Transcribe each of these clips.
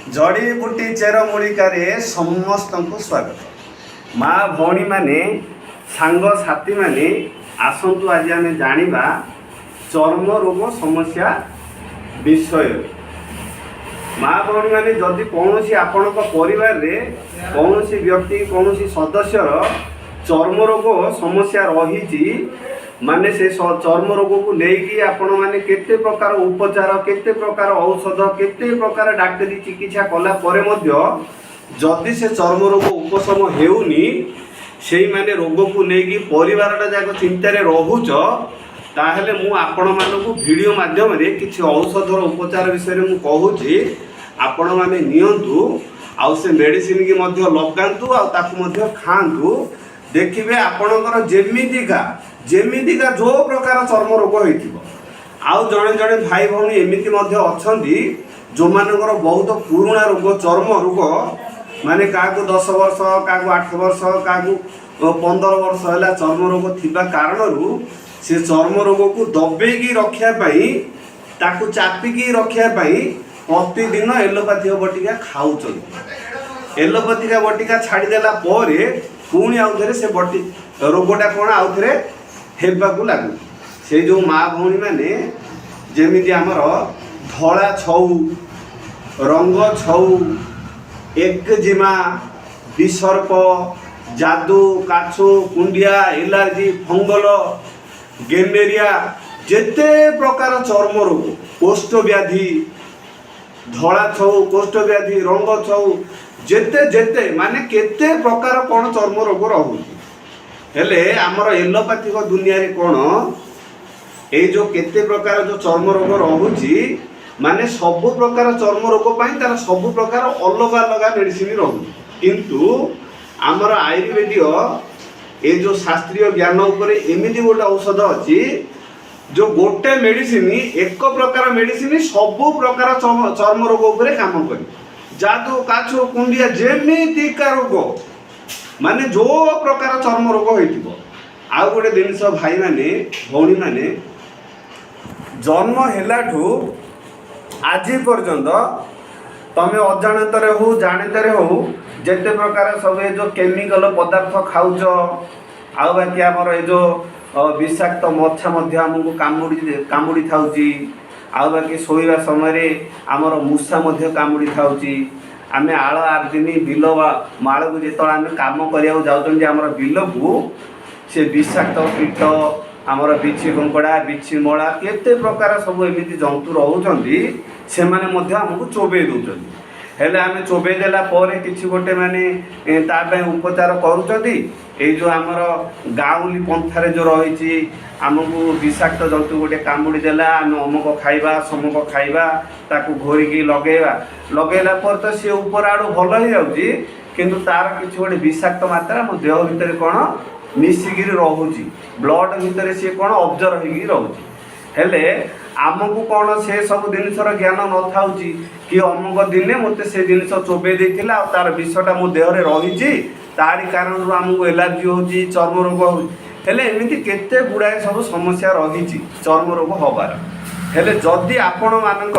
जड़ीबूटी चेरमूलिकारे समस्त को स्वागत। माँ भौणी माने सांग साथी माने आसतु आज आम जाना चर्म रोग समस्या विषय। माँ भौणी माने जदि कौन आपण परिवार रे कौन व्यक्ति कौन सदस्यर चर्म रोग समस्या रही माने से चर्म रोग को लेकिन आपण माने केते प्रकार उपचार केते प्रकार औषध केते प्रकार डाक्टरी चिकित्सा कला परे मध्य जदि से चर्म रोग उपशम हेउनी सेई माने रोग को लेकिन परिवारटा जाक चिंतार रहुच ताहेले मु आपण मानकु वीडियो माध्यम रे किछि औषधर उपचार विषय रे मु कहूची आपण माने नियंतु आउ से मेडिसिन की मध्य लगांतु आ ताकु मध्य खांतु देखिबे आपणकर जेमितिका जो प्रकार चर्म रोग होइथिबो आउ जड़े जड़े भाई भौणी एमिति मध्य अछंती जो मानकर बहुत पुराना रोग चर्म रोग माने काकु 10 वर्ष काकु 8 वर्ष काकु 15 वर्ष है चर्म रोग थिबा कारणरू से चर्म रोग को दबेगी रखिया पाई ताकु चापिकी रखिया पाई प्रतिदिन एलोपैथी बटिका खाउछन। एलोपैथिक बटिका छाड़ी देला परे पुणी आउ थे से बटी रोगटा कौन आउ थे हेबाकू लागू से जो माँ भौणी माने जेमिति आमर धला छऊ रंग छऊ एक्जिमा विसर्प जादू काछु कुंडिया एलर्जी फंगल गेमेरिया जेते प्रकार चर्म रोग कोष्ठ व्याधि धला छऊ कोष्ठ व्याधि रंग छऊ जेते जेते माने केते प्रकार कौन चर्म रोग रहुची हेले आमर एलोपैथिक दुनिया रे कौन ए जो केते प्रकार जो चर्म रोग रहुची माने सब प्रकार चर्म रोग पाई तार सब प्रकार अलग अलग मेडिसिन रहुची किंतु आमर आयुर्वेदिक ए जो शास्त्रीय ज्ञान उपरे एमिति गोटे औषध अछि जो गोटे मेडिसिन एक प्रकार मेडिसिन सब प्रकार चर्म रोग उपरे काम करे जादू काछु कुंडिया जेमितिका रोग माने जो प्रकार चर्म रोग होइथिबो आउ गोटे जिनिस भाई माने भौणी माने जन्म हेलाठू आज पर्यंत तमे अजाणतरे हो जानतरे हो जेते प्रकार सब जो केमिकल पदार्थ खाउच आउ बाकी आमर ए जो विषाक्त मच्छा मध्य हमको कामुड़ी थाउची आउ बाकी शोइबा समय आमर मूषा मध्य कामुड़ी थाउची आमे आड़ आठ दिन बिल माड़ को जो आम कम करने जाऊँ बिल को से विषाक्त कीट आमर बिछी कंकड़ा बिछी मड़ा केते प्रकार सब एमती जंतु रोचंती से आमको चोबे दौरान हेले आम चोबे देला परे किछि गोटे माने तापे उपचार करूचंती ए जो आमर गाउली पंथारे जो रही आमको विषाक्त जंतु गोटे कामुड़ी देला आम अमुक खाइबा समक खाइबा ताकू घोरिकी लगेला पर तो सी ऊपर आड़ू भल हो जाउची किंतु तार किछि गोटे विषाक्त मात्रा मो देह भितर कौन मिसिकी रोची ब्लड भितर सी कौन ऑब्जर्व होगी रोची हेले आमको कौन से सब जिनसर ज्ञान न था कि अमुक दिने मत से जिन चोबे देता तार विषटा मो देहरे रही तारी कारण आमको एलर्जी हो चर्म रोग हो एमती केते गुड़ाए सब समस्या रही चर्म रोग हबार हेले जदि आपण मानक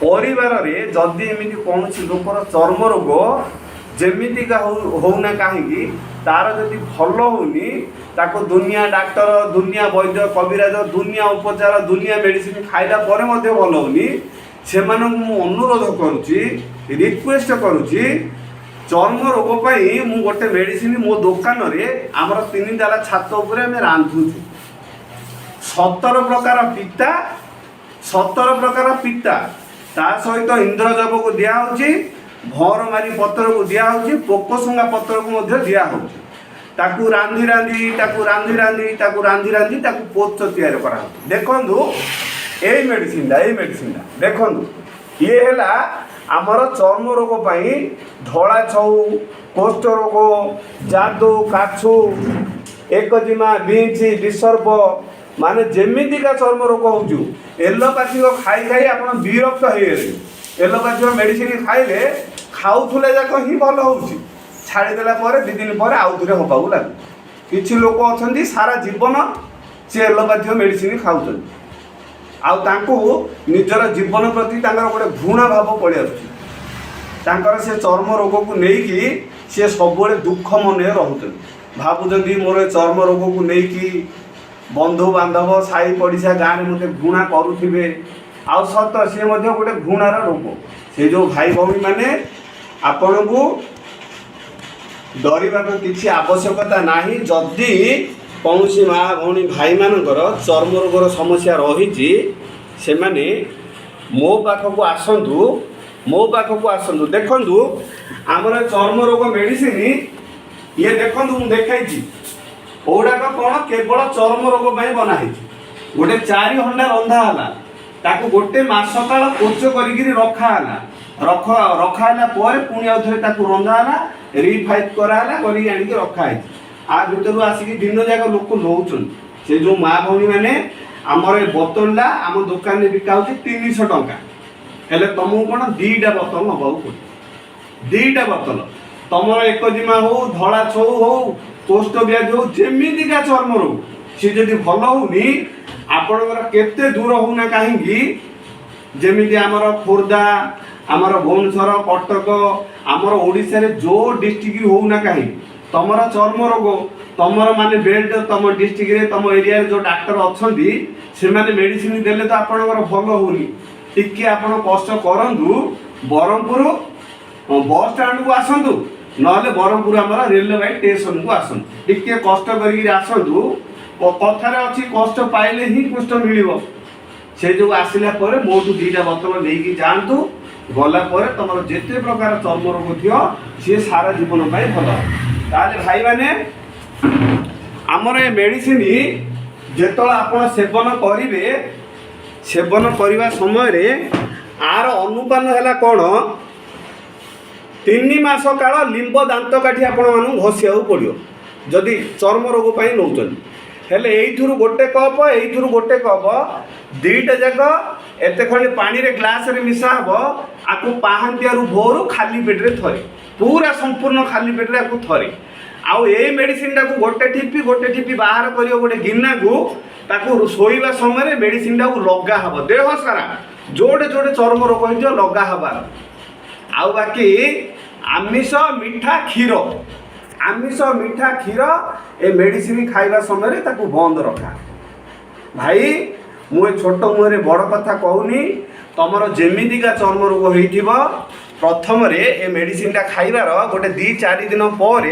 परिवार रे जदि एमती कौन लोकर चर्म रोग जेमितिका होना कहीं तार जदि भल होनी ताको दुनिया डाक्टर दुनिया वैद्य कविराज दुनिया उपचार दुनिया मेडिसिन खाइला परे मध्य भल होनी से अनुरोध करुच्ची रिक्वेस्ट करुच्ची चर्म रोग पाई मु गोटे मेडिसिन मो दुकान रे आमर 3 ताला छात उपरे आमे रांधुछु 17 प्रकार पिता ता सहित इंद्रजब को दिया होची भौरमारी पत्र को दिया होची पोकसुंगा पत्र को मध्य दिया होची ताकू रांधी रांधी ताकू पोच तैयार करा देखंदु ए मेडिसिन देखंदु ये हैला आमर चर्म रोग पाई धला छऊ कोष्ठ रोग जादू काछु एकजिमा बिंची विसर्प माने जेमितिका चर्म रोग होजु एलोपैथिक खाई खाई आपण विरक्त होइले एलोपैथिक मेडिसिन खाइले खाउथुले जाक ही भल होउची छाड़ीदेला 2 दिन पर आउ थे हबाक लगे किसी लोक अच्छा सारा जीवन से एलोपैथिक मेडिसिन खाऊँ आउ निजर जीवन प्रति गोटे घृणा भाव पड़े तांकर से चर्म रोग को लेकिन सी सब दुख मन रोचे भावुंट मोर चर्म रोग को लेकिन बंधु बांधव साई पड़िशा गाँव में मत घृणा करुवे आउ सत सी गोटे घृणार रोग से जो भाई भौणी मैंने आपण को डरवा किसी आवश्यकता नहीं जदि कौन माँ भौणी भाई मानकर चर्म रोगर समस्या रही से माने मो पाखक आसतु मो पाखक आसतु देखु आमर चर्म रोग मेडिसिन ये देखु मुझे देखाई गुड़ाक कौन केवल चर्म रोग बनाई गोटे 4 घंटा रंधाला ताकू गोटे मास काल कोच कर रखाला रखाला पुणी आउ थे रंधाला रिफाइट कराला कर रखाई आ भर आसिक दिन जाक लोक नौन से जो माँ भौणी मैंने आमर बोतलटा आम दुकान में बिका 300 टंका हेले तुमको कौन 2टा बोतल नवा पड़े 2टा बोतल तुम एकजिमा हो धड़ा छौ हो कोष्ठ व्याधि हो जमीका चर्म रोग सी जब भल होनी आपणकर केते दूर होना कहीं जमी आमर खोर्धा आमर भुवनेश्वर कटक आमर ओडिशा रे जो डिस्ट्रिक्ट होना कहीं तुमर चर्म रोग तुमर माने बेल्ट तुम डिस्ट्रिक्ट रे तुम एरिया जो डॉक्टर अच्छा से मेडिसिन देले तो आपणकर भल होनी टिके आपण कष्ट करंतु बरहमपुर बस स्टैंड को आसतु नले बरहमपुर आमर रेलवे स्टेशन को आसतु टिके कष्ट करी आसतु कथार अच्छी कष्ट पाइले ही कुष्ठ मिल से जो आसला मोटू 2टा बोतल लेकिन जातु गला तुम जिते प्रकार चर्म रोग थी सी सारा जीवन भल ताले भाई मैंने आमर ये मेडिसिन जिते आप सेवन करेंगे सेवन करने समय आर अनुपान है कौन 3 मास काल लिंब दांत काठी आपण घषिया पड़ो जदि चर्म रोग पर नौ हेले यू गोटे कप यू गोटे कप 2टा जाक एत खंडे पानी रे ग्लास रे मिसा हम आपको पाहांतिया भोर खाली पेटे थरे पूरा संपूर्ण खाली पेटे आपको थरे आउ ये मेडिसिन टाक गोटे ठिपी बाहर कर गोटे गिना को शोवा समय मेडिसिन टाक लगा हम देह सारा जोड़े जोड़े चर्म रोग हो लगा हबार आउ बाकी आमिष मीठा क्षीर आमिष मीठा क्षीर ए मेडिसिन खाइबा समय ताकू बंद रखा भाई मुझे छोट मुहरे बड़ कथा कहूनी तुमर जमीका चर्म रोग हो प्रथम ए मेडिसिन टा खाइबार गोटे 2-4 दिन पर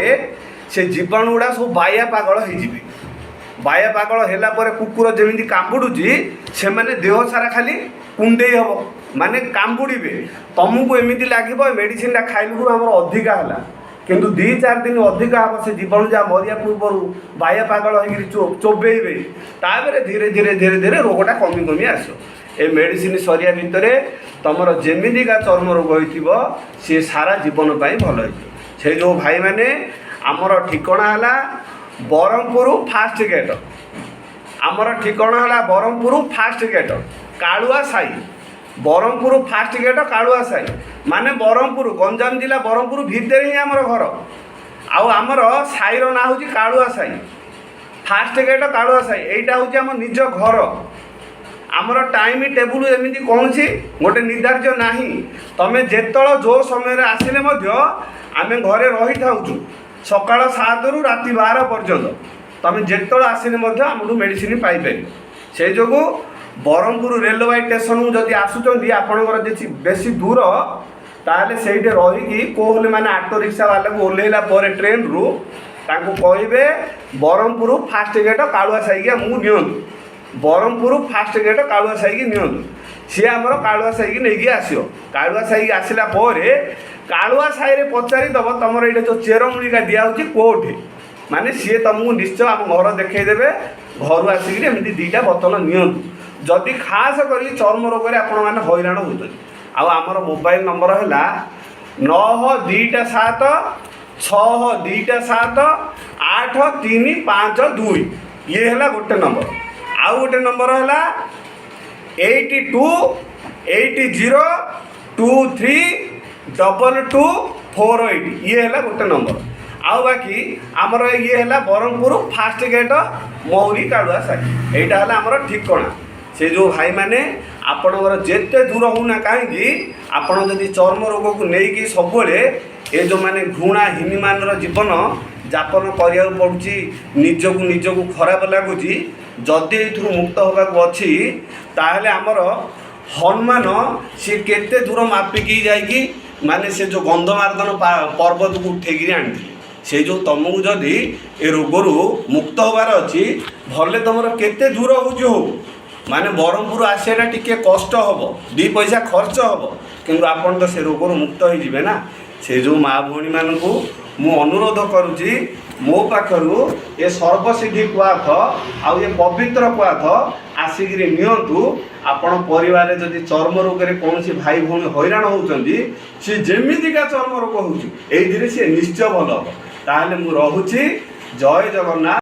से जीवाणु गुड़ा सब बाया पागल हो बाया पागल होला पर कुकुर जमी कामुड़ी से मैंने देह सारा खाली कुंडे हम माने कामुड़े तुमको एमती लगे मेडिसिन टा खाइलु आम अधिका है किंतु 2-4 दिन अधिका हम से जीवाणु जहाँ मरिया पूर्व बाया पागल हो चोबेबे तापर धीरे धीरे धीरे धीरे रोगटा कमी कमी आस ए मेडिसिन सरिया भितर तुमर जमीका चर्म रोग हो सी सारा जीवन भल हो से जो भाई मैंने आमर ठिकाना है बरहमपुर फास्ट गेट आमर ठिकाना है Berhampur first gate Kalua Sahi Berhampur first gate Kalua Sahi माने बरहमपुर गंजाम जिला बरहमपुर भितर ही आमर घर आमर साईर ना हूँ कालुआ साई फास्ट गेट कालुआ साई यहीटा हूँ आम निज घर आमर टाइम टेबुल एमती कौन सी गोटे निर्धार्य ना तुम जेतल जो समय आसिले आम घरे रही था सकाल 7 रु राति 12 पर्यंत तुम जेतल आसिले आमठू मेडिसिन पाइपर से जो बरहमपुर रेलवे स्टेशन जदि आसुँच आपंकर बेसी दूर ताले से रहीकि कहले मैंने ऑटो रिक्शा वाला को ओह्लैला ट्रेन रु तांको कहे बरहमपुर फास्ट गेट कालुआ साई मुझे बरहमपुर फास्ट गेट कालुआ साई नि सी आमर कालुआ साई नहीं आसो कालुआ साई आसला कालुआ साई पचारिदेव तुम ये जो चेरमूलिका दिखाई कौटे माने सी तुमको निश्चय आम घर देखईदेवे घर आसिक एमती 2टा बोतल नियंतु जदि खास कर चर्म रोग आपण मैंने हैरान होते आमर मोबाइल नंबर है 9227 627 8352 ये है गोटे नंबर आउ गोटे नंबर है 82232248 ये है गोटे नंबर आउ बाकी आमर ये है बरहमपुर फास्ट गेट मौरी कालुआ साई यहाँ है आमर ठिकाना से जो भाई मैंने ଆପଣଙ୍କର ଯେତେ ଦୂର ହେଉନା କାହିଁକି ଆପଣ ଯଦି ଚର୍ମ ରୋଗକୁ ନେଇକି ସବୁବେଳେ ଏ ଯେଉଁମାନେ ଘୃଣା ହୀନମାନର ଜୀବନ ଯାପନ କରିବାକୁ ପଡ଼ୁଛି, ନିଜକୁ ଖରାପ ଲାଗୁଛି, ଯଦି ଏଇଥିରୁ ମୁକ୍ତ ହେବାକୁ ଅଛି ତାହେଲେ ଆମର ହନୁମାନ ସିଏ କେତେ ଦୂର ମାପିକି ଯାଇକି ମାନେ ସେ ଯେଉଁ ଗନ୍ଧମାର୍ଦ୍ଦନ ପର୍ବତକୁ ଉଠେଇକିରି ଆଣିଥିଲେ। ସେ ଯେଉଁ ତୁମକୁ ଯଦି ଏ ରୋଗରୁ ମୁକ୍ତ ହେବାର ଅଛି ଭଲେ ତୁମର କେତେ ଦୂର ହେଉଛି ହଉ, ମାନେ ବ୍ରହ୍ମପୁର ଆସିବାଟା ଟିକେ କଷ୍ଟ ହେବ, 2 ପଇସା ଖର୍ଚ୍ଚ ହେବ, କିନ୍ତୁ ଆପଣ ତ ସେ ରୋଗରୁ ମୁକ୍ତ ହେଇଯିବେ ନା। ସେ ଯେଉଁ ମା ଭଉଣୀମାନଙ୍କୁ ମୁଁ ଅନୁରୋଧ କରୁଛି ମୋ ପାଖରୁ ଏ ସର୍ବସିଦ୍ଧି କୁଆଖ ଆଉ ଏ ପବିତ୍ର କୁଆଖ ଆସିକିରି ନିଅନ୍ତୁ। ଆପଣ ପରିବାରରେ ଯଦି ଚର୍ମ ରୋଗରେ କୌଣସି ଭାଇ ଭଉଣୀ ହଇରାଣ ହେଉଛନ୍ତି, ସେ ଯେମିତିକା ଚର୍ମ ରୋଗ ହେଉଛି ଏଇଥିରେ ସେ ନିଶ୍ଚୟ ଭଲ ହେବ। ତାହେଲେ ମୁଁ ରହୁଛି। ଜୟ ଜଗନ୍ନାଥ।